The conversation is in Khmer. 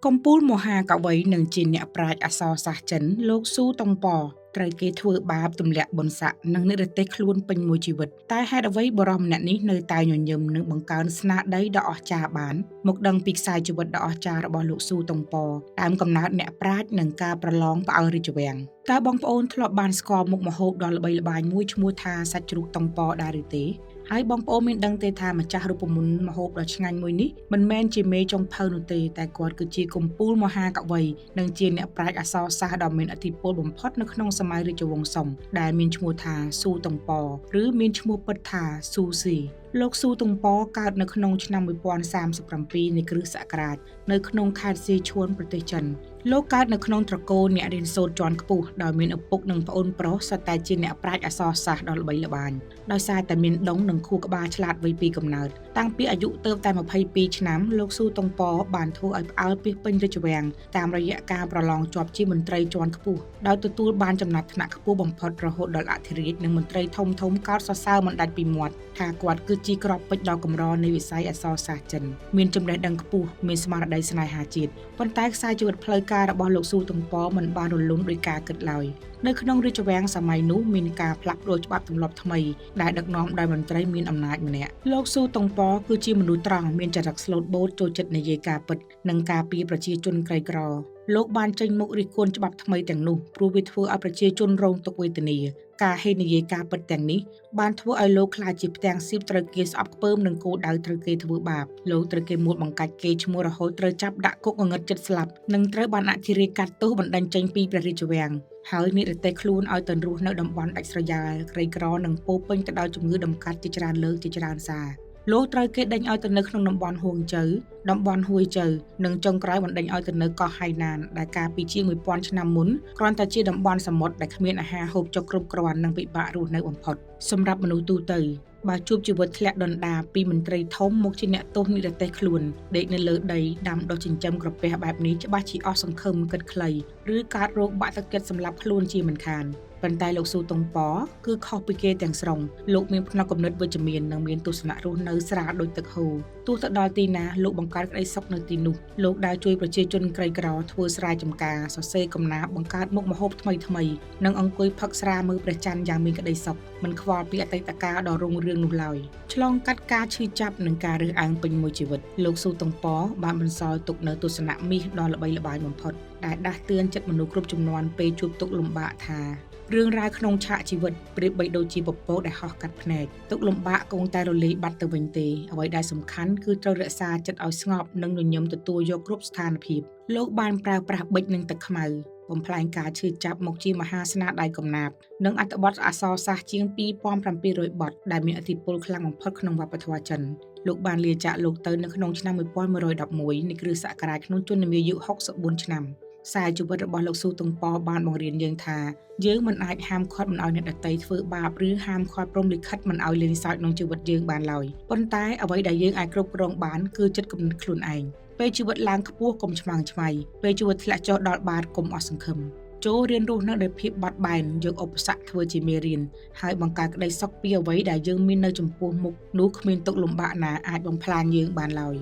កំពូលមហាកវីនិងជាអ្នកប្រាជ្ញអក្សរសាស្ត្រចិនលោកស៊ូតុងប៉ត្រូវគេធ្វើបាបទម្លាក់បុណ្យស័ក្តិនិងនិរទេសខ្លួនពេញមួយជីវិតតែហេតុអ្វីបរិសម្នាក់នេះនៅតែញញឹមនិងបង្កើនស្នាដៃដ៏អស្ចារ្យបានមកដឹងពីខ្សែជីវិតដ៏អស្ចារ្យរបស់លោកស៊ូតុងប៉ដើមកំណើតអ្នកប្រាជ្ញនិងការប្រឡងផ្អើលរាជវាំងតើបងប្អូនធ្លាប់បានស្គាល់មុខម្ហូបដ៏ល្បីល្បាញមួយឈ្មោះថាសាច់ជ្រូកតុងប៉ដែរឬទេហើយបងប្អូនមានដឹងទេថាម្ចាស់រូបមន្តម្ហូបដ៏ឆ្ងាញ់មួយនេះមិនមែនជាមេចុងភៅនោះទេតែគាត់គឺជាកំពូលមហាកវីនិងជាអ្នកប្រាជ្ញអក្សរសាស្ត្រដ៏មានឥទ្ធិពលបំផុតនៅក្នុងសម័យរាជវង្សសុងដែលមានឈ្មោះថាស៊ូតុងប៉ឬមានឈ្មោះពិតថាស៊ូស៊ីលោកស៊ូតុងប៉កើតនៅក្នុងឆ្នាំ1037នៃគ្រិស្តសករាជនៅក្នុងខេត្តស៊ីឈួនប្រទេសចិនលោកកើតនៅក្នុងត្រកូលអ្នករៀនសូត្រជាន់ខ្ពស់ដោយមានឪពុកនិងប្អូនប្រុសសុទ្ធតែជាអ្នកប្រាជ្ញអក្សរសាស្ត្រដ៏ល្បីល្បាញដោយសារតែមានដុងនិងខួរក្បាលឆ្លាតវៃពីកំណើតតាំងពីអាយុទើបតែ22ឆ្នាំលោកស៊ូតុងប៉បានធ្វើឲ្យផ្អើលពាសពេញរាជវាំងតាមរយៈការប្រឡងជាប់ជាមន្ត្រីជាន់ខ្ពស់ដោយទទួលបានចំណាត់ថ្នាក់ខ្ពស់បំផុតរហូតដល់អធិរាជនិងមន្ត្រីធំៗកោតសរសើរមិនដាច់ពីមាត់ថាគាត់គឺជាគ្រាប់ពេជ្រដ៏កម្រនៃវិស័យអក្សរសាស្ត្រចិនមានចំណេះដឹងខ្ពស់មានស្មារតីស្នេហាជាតិប៉ុន្តែខ្សែជីវិតផ្លូវការរបស់លោកស៊ូតុងប៉មិនបានរលូនដោយការគិតឡើយនៅក្នុងរាជវាំងសម័យនោះមានការផ្លាស់ប្ដូរច្បាប់ទម្លាប់ថ្មីដែលដឹកនាំដោយមន្ត្រីមានអំណាចម្នាក់លោកស៊ូតុងប៉គឺជាមនុស្សត្រង់មានចរិតស្លូតបូតចូលចិត្តនិយាយការពិតនិងការពារប្រជាជនក្រីក្រលោកបានចេញមុខរិះគន់ច្បាប់ថ្មីទាំងនោះព្រោះវាធ្វើឲ្យប្រជាជនរងទុក្ខវេទនាការហេតុនិយាយការពិតទាំងនេះបានធ្វើឲ្យលោកក្លាយជាផ្ទាំងសៀបត្រូវគេស្អប់ខ្ពើមនិងគោលដៅត្រូវគេធ្វើបាបលោកត្រូវគេមួលបង្កាច់គេឈ្មោះរហូតត្រូវចាប់ដាក់គុកងឹតចិត្តស្លាប់និងត្រូវបានអធិរាជកាត់ទោសបណ្តេញចេញពីព្រះរាជវាំងហើយនិរទេសខ្លួនឲ្យទៅរស់នៅតំបន់ដាច់ស្រយាលក្រីក្រនិងពោពេញទៅដោយជំងឺដំកាត់ជាច្រើនលើកជាច្រើនសារលោកត្រូវគេដេញឲ្យទៅនៅក្នុងតំបន់ហួងជើតំបន់ហួយជើនិងចុងក្រោយបណ្ដេញឲ្យទៅនៅកោះហៃណានដែលកាលពីជាង1000ឆ្នាំមុនគ្រាន់តែជាតំបន់សមុទ្រដែលគ្មានអាហារហូបចុកគ្រប់គ្រាន់និងពិបាករស់នៅបំផុតសម្រាប់មនុស្សទូទៅបើជួបជីវិតធ្លាក់ដុនដាពីមន្ត្រីធំមកជាអ្នកទោសនិរទេសខ្លួនដេកនៅលើដីដាំដុះចិញ្ចឹមក្រពះបែបនេះច្បាស់ជាអស់សង្ឃឹមគិតខ្លីឬកើតរោគបាក់ទឹកចិត្តសម្លាប់ខ្លួនជាមិនខានប៉ុន្តែលោកស៊ូតុងប៉គឺខុសពីគេទាំងស្រុងលោកមានផ្នែកគំនិតវិជ្ជមាននិងមានទស្សនៈរស់នៅស្រាលដូចទឹកហូរទោះទៅដល់ទីណាលោកបង្កើតក្តីសុខនៅទីនោះលោកដើរជួយប្រជាជនក្រីក្រធ្វើស្រែចម្ការសរសេរកំណាព្យបង្កើតមុខម្ហូបថ្មីៗនិងអង្គុយផឹកស្រាមើលព្រះច័ន្ទយ៉ាងមានក្តីសុខមិនខ្វល់ពីអតីតកាលដ៏រុងរឿងនោះឡើយឆ្លងកាត់ការឈឺចាប់និងការរើសអើងពេញមួយជីវិតលោកស៊ូតុងប៉បានបន្សល់ទុកនូវទស្សនៈមាសដ៏ល្បីល្បាញបំផុតដែលដាស់តឿនចិត្តមនុស្សគ្រប់ជំនាន់ពេលជួបទុក្ខលំបាកថារឿងរ៉ាវក្នុងឆាកជីវិតប្រៀបបីដូចជាពពកដែលហោះកាត់ភ្នែកទុក្ខលំបាកគង់តែរលាយបាត់ទៅវិញទេអ្វីដែលសំខាន់គឺត្រូវរក្សាចិត្តឲ្យស្ងប់និងញញឹមទទួលយកគ្រប់ស្ថានភាពលោកបានប្រើប្រាស់ប៊ិចនិងទឹកខ្មៅបំផ្លាញការឈឺចាប់មកជាមហាស្នាដៃកំណាព្យនិងអត្ថបទអក្សរសាស្ត្រជាង2700បទដែលមានឥទ្ធិពលខ្លាំងបំផុតក្នុងវប្បធម៌ចិនលោកបានលាចាកលោកទៅនៅក្នុងឆ្នាំ1111នៃគ្រិស្តសករាជក្នុងជន្មាយុ64ឆ្នាំខ្សែជីវិតរបស់លោកស៊ូតុងប៉បានបង្រៀនយើងថាយើងមិនអាចហាមឃាត់មិនឲ្យអ្នកដទៃធ្វើបាបឬហាមឃាត់ព្រហ្មលិខិតមិនឲ្យលេងសើចក្នុងជីវិតយើងបានឡើយប៉ុន្តែអ្វីដែលយើងអាចគ្រប់គ្រងបានគឺចិត្តគំនិតខ្លួនឯងពេលជីវិតឡើងខ្ពស់កុំឆ្មាំងឆ្មៃពេលជីវិតធ្លាក់ចុះដល់បាតកុំអស់សង្ឃឹមចូលរៀនរស់នៅដោយភាពបត់បែនយកឧបសគ្គធ្វើជាមេរៀនហើយបង្កើតក្តីសុខពីអ្វីដែលយើងមាននៅចំពោះមុខនោះគ្មានទុក្ខលំបាកណាអាចបំផ្លាញយើងបានឡើយ